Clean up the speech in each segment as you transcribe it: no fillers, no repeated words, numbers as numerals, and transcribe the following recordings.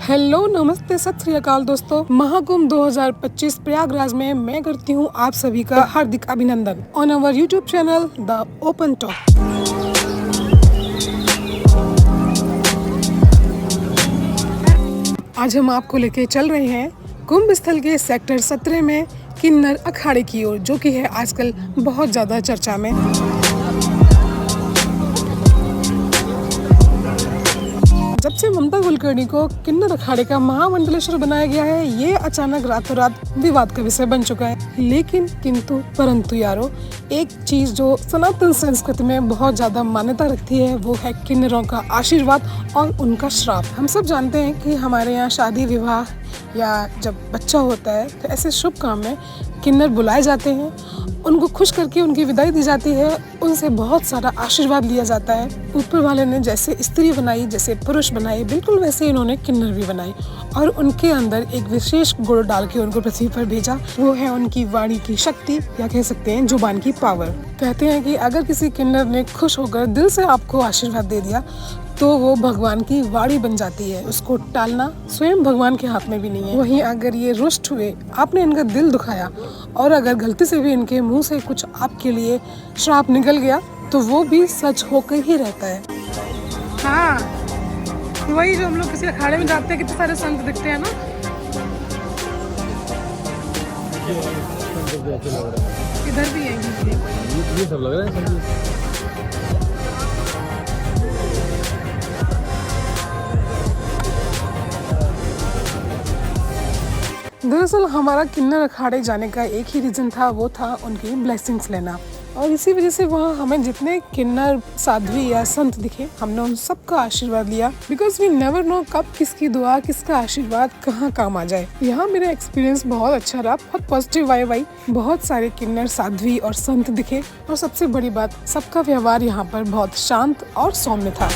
Hello नमस्ते सत श्री अकाल दोस्तों। महाकुंभ 2025 प्रयागराज में मैं करती हूँ आप सभी का हार्दिक अभिनंदन on our YouTube channel the open talk. आज हम आपको लेके चल रहे हैं कुंभ स्थल के सेक्टर 17 में किन्नर अखाड़े की ओर, जो कि है आजकल बहुत ज्यादा चर्चा में। जब से ममता कुलकर्णी को किन्नर अखाड़े का महामंडलेश्वर बनाया गया है, ये अचानक रातों रात विवाद का विषय बन चुका है। लेकिन किंतु परंतु यारो, एक चीज जो सनातन संस्कृति में बहुत ज्यादा मान्यता रखती है वो है किन्नरों का आशीर्वाद और उनका श्राप। हम सब जानते हैं कि हमारे यहाँ शादी विवाह या जब बच्चा होता है तो ऐसे शुभ काम में किन्नर बुलाए जाते हैं, उनको खुश करके उनकी विदाई दी जाती है, उनसे बहुत सारा आशीर्वाद लिया जाता है। ऊपर वाले ने जैसे स्त्री बनाई, जैसे पुरुष बनाए, बिल्कुल वैसे इन्होंने किन्नर भी बनाई और उनके अंदर एक विशेष गुण डाल के उनको पृथ्वी पर भेजा। वो है उनकी वाणी की शक्ति, या कह सकते हैं जुबान की पावर। कहते हैं कि अगर किसी किन्नर ने खुश होकर दिल से आपको आशीर्वाद दे दिया तो वो भगवान की वाणी बन जाती है। उसको टालना स्वयं भगवान के हाथ में भी नहीं है। वहीं अगर ये रुष्ट हुए, आपने इनका दिल दुखाया और अगर गलती से भी इनके मुंह से कुछ आपके लिए श्राप निकल गया तो वो भी सच होकर ही रहता है। हाँ, वही जो हम लोग किसी अखाड़े में जाते हैं, कितने सारे संत दिखते हैं ना। इधर भी है ये सब लग रहा है। दरअसल हमारा किन्नर अखाड़े जाने का एक ही रीजन था, वो था उनकी ब्लेसिंग्स लेना। और इसी वजह से वहाँ हमें जितने किन्नर साध्वी या संत दिखे, हमने उन सबका आशीर्वाद लिया। बिकॉज वी नेवर नो कब किसकी दुआ, किसका आशीर्वाद कहाँ काम आ जाए। यहाँ मेरा एक्सपीरियंस बहुत अच्छा रहा, बहुत पॉजिटिव वाइब आई। बहुत सारे किन्नर साध्वी और संत दिखे और सबसे बड़ी बात, सबका व्यवहार यहाँ पर बहुत शांत और सौम्य था।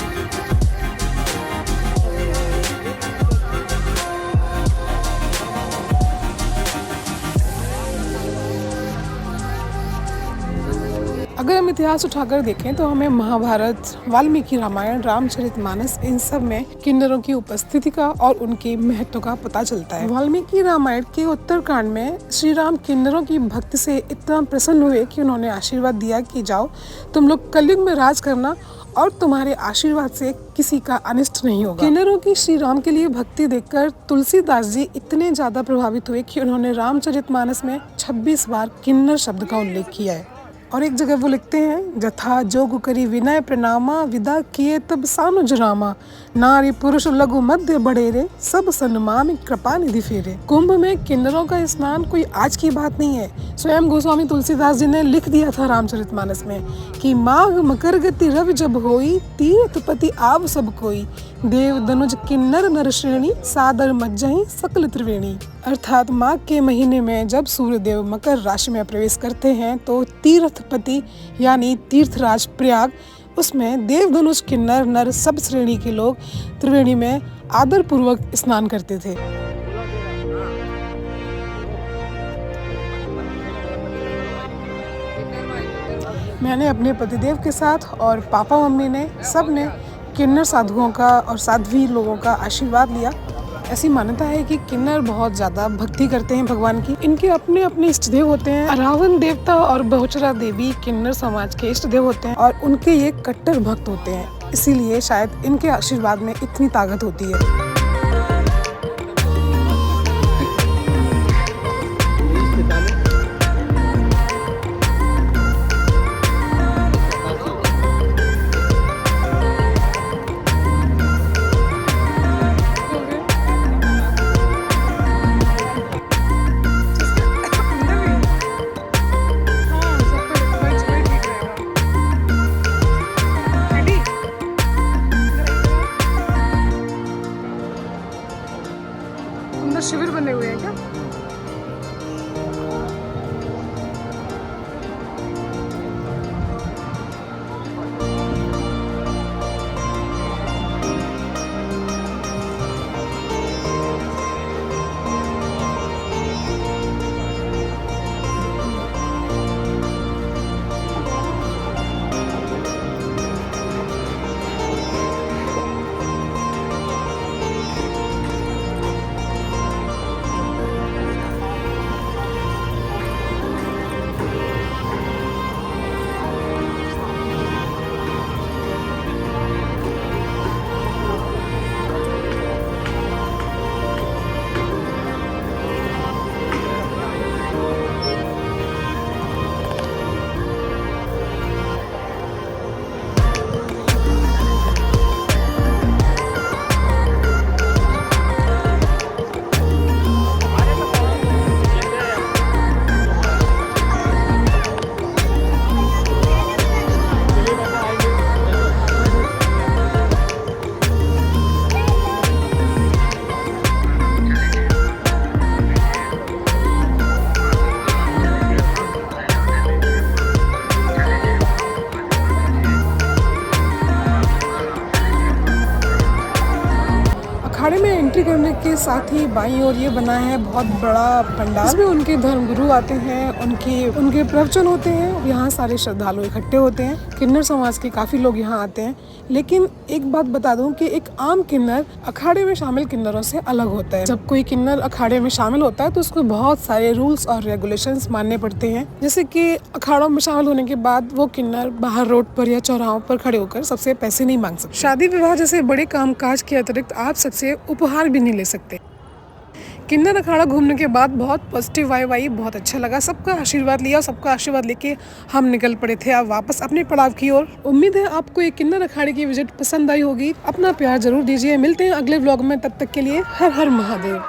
अगर हम इतिहास उठाकर देखें तो हमें महाभारत, वाल्मीकि रामायण, रामचरितमानस, इन सब में किन्नरों की उपस्थिति का और उनके महत्व का पता चलता है। वाल्मीकि रामायण के उत्तरकांड में श्री राम किन्नरों की भक्ति से इतना प्रसन्न हुए कि उन्होंने आशीर्वाद दिया कि जाओ तुम लोग कलयुग में राज करना और तुम्हारे आशीर्वाद से किसी का अनिष्ट नहीं होगा। किन्नरों की श्री राम के लिए भक्ति देखकर तुलसीदास जी इतने ज्यादा प्रभावित हुए कि उन्होंने रामचरितमानस में 26 बार किन्नर शब्द का उल्लेख किया है। और एक जगह वो लिखते हैं, जथा जोग करी विनय प्रणामा, विदा किए तब सानुज रामा, नारी पुरुष लघु मध्य बड़ेरे, सब सन्मान कृपा निधि फेरे। कुंभ में किन्नरों का स्नान कोई आज की बात नहीं है। स्वयं गोस्वामी तुलसीदास जी ने लिख दिया था रामचरितमानस में कि माघ मकर गति रवि जब होई, तीर्थपति आव सब कोई, देव धनुज किन्नर नर श्रेणी, सादर मज्जहि सकल त्रिवेणी। अर्थात माघ के महीने में जब सूर्यदेव मकर राशि में प्रवेश करते हैं तो तीर्थपति यानी तीर्थराज प्रयाग, उसमें देव धनुष किन्नर नर सब श्रेणी के लोग त्रिवेणी में आदर पूर्वक स्नान करते थे। मैंने अपने पतिदेव के साथ और पापा मम्मी ने सब ने किन्नर साधुओं का और साध्वी लोगों का आशीर्वाद लिया। ऐसी मान्यता है कि किन्नर बहुत ज्यादा भक्ति करते हैं भगवान की। इनके अपने अपने इष्ट देव होते हैं। रावण देवता और बहुचरा देवी किन्नर समाज के इष्ट देव होते हैं और उनके ये कट्टर भक्त होते हैं। इसीलिए शायद इनके आशीर्वाद में इतनी ताकत होती है। अखाड़े में एंट्री करने के साथ ही बाईं ओर ये बना है बहुत बड़ा पंडाल, इसमें उनके धर्मगुरु आते हैं, उनके प्रवचन होते हैं। यहाँ सारे श्रद्धालु इकट्ठे होते हैं। किन्नर समाज के काफी लोग यहाँ आते हैं। लेकिन एक बात बता दूं कि एक आम किन्नर अखाड़े में शामिल किन्नरों से अलग होता है। जब कोई किन्नर अखाड़े में शामिल होता है तो उसको बहुत सारे रूल्स और रेगुलेशंस मानने पड़ते हैं। जैसे कि अखाड़ों में शामिल होने के बाद वो किन्नर बाहर रोड पर या चौराहों पर खड़े होकर सबसे पैसे नहीं मांग सकते। शादी विवाह जैसे बड़े कामकाज के अतिरिक्त आप सबसे उपहार भी नहीं ले सकते। किन्नर अखाड़ा घूमने के बाद बहुत पॉजिटिव वाइब आई, बहुत अच्छा लगा। सबका आशीर्वाद लिया, सबका आशीर्वाद लेके हम निकल पड़े थे अब वापस अपने पड़ाव की ओर। उम्मीद है आपको ये किन्नर अखाड़े की विजिट पसंद आई होगी। अपना प्यार जरूर दीजिए। मिलते हैं अगले व्लॉग में, तब तक के लिए हर हर महादेव।